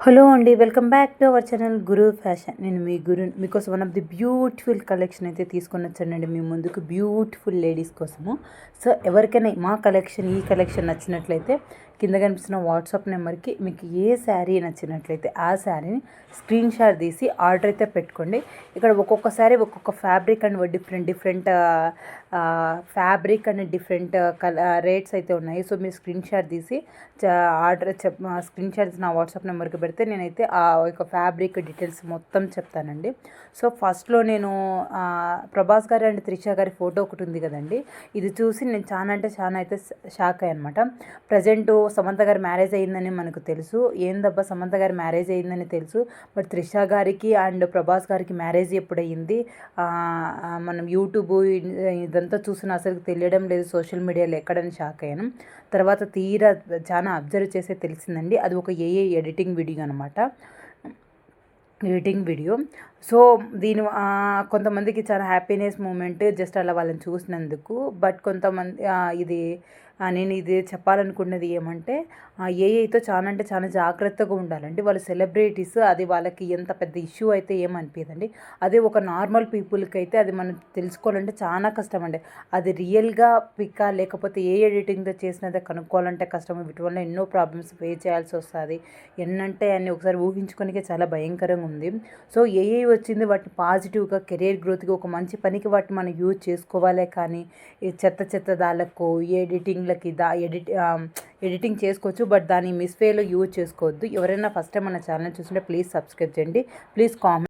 Hello అండి, welcome back to our channel Guru fashion. నేను మీ గురు మీకోసం one of the beautiful collection అయితే తీసుకొని వచ్చానండి మీ ముందుకు, బ్యూటిఫుల్ లేడీస్ కోసము. సో ఎవరికైనా మా కలెక్షన్ ఈ కలెక్షన్ నచ్చినట్లయితే కింద కనిపిస్తున్న వాట్సాప్ నెంబర్కి మీకు ఏ శారీ నచ్చినట్లయితే ఆ శారీని స్క్రీన్ షాట్ తీసి ఆర్డర్ అయితే పెట్టుకోండి. ఇక్కడ ఒక్కొక్క శారీ ఒక్కొక్క fabric and different fabric and different rates అయితే ఉన్నాయి. సో మీరు స్క్రీన్ షాట్ తీసి ఆర్డర్ స్క్రీన్ షాట్స్ నా వాట్సాప్ నెంబర్కి పెడితే నేనైతే ఆ యొక్క ఫ్యాబ్రిక్ డీటెయిల్స్ మొత్తం చెప్తానండి. సో ఫస్ట్లో నేను ప్రభాస్ గారి అండ్ త్రిష గారి ఫోటో ఒకటి ఉంది కదండి, ఇది చూసి నేను చాలా అయితే షాక్ అయ్యాను అనమాట. ప్రజెంట్ సమంత గారి మ్యారేజ్ అయ్యిందని మనకు తెలుసు. ఏందబ్బా సమంత గారి మ్యారేజ్ అయ్యిందని తెలుసు, బట్ త్రిష గారికి అండ్ ప్రభాస్ గారికి మ్యారేజ్ ఎప్పుడయ్యింది మనం యూట్యూబ్ ఇదంతా చూసిన అసలు తెలియడం లేదు, సోషల్ మీడియాలో ఎక్కడని షాక్ అయ్యాను. తర్వాత తీరా చాలా అబ్జర్వ్ చేసే తెలిసిందండి, అది ఒక ఏఏ ఎడిటింగ్ వీడియో అనమాట. సో దీని కొంతమందికి చాలా హ్యాపీనెస్ మూమెంట్ జస్ట్ అలా వాళ్ళని చూసినందుకు. బట్ కొంతమంది నేను ఇది చెప్పాలనుకున్నది ఏమంటే ఏఐతో చాలా జాగ్రత్తగా ఉండాలండి. వాళ్ళు సెలబ్రిటీస్, అది వాళ్ళకి ఎంత పెద్ద ఇష్యూ అయితే ఏమనిపించదండి. అదే ఒక నార్మల్ పీపుల్కి అయితే అది మనం తెలుసుకోవాలంటే చాలా కష్టం అండి. అది రియల్గా పిక్కా లేకపోతే ఏ ఎడిటింగ్తో చేసినదే కనుక్కోవాలంటే కష్టం. వీటి వల్ల ఎన్నో ప్రాబ్లమ్స్ ఫేస్ చేయాల్సి వస్తుంది. ఎన్నంటే అన్ని ఒకసారి ఊహించుకోనికే చాలా భయంకరంగా ఉంది. సో ఏఐ వచ్చింది, వాటిని పాజిటివ్గా కెరీర్ గ్రోత్కి ఒక మంచి పనికి వాటిని మనం యూజ్ చేసుకోవాలే. కానీ ఈ చెత్త దాళ్ళకు ఎడిటింగ్లకి ఎడిటింగ్ చేసుకోవచ్చు, బట్ దాన్ని మిస్వేలో యూజ్ చేసుకోవద్దు. ఎవరైనా ఫస్ట్ టైం మన ఛానల్ చూస్తుంటే ప్లీజ్ సబ్స్క్రైబ్ చేయండి, ప్లీజ్ కామెంట్.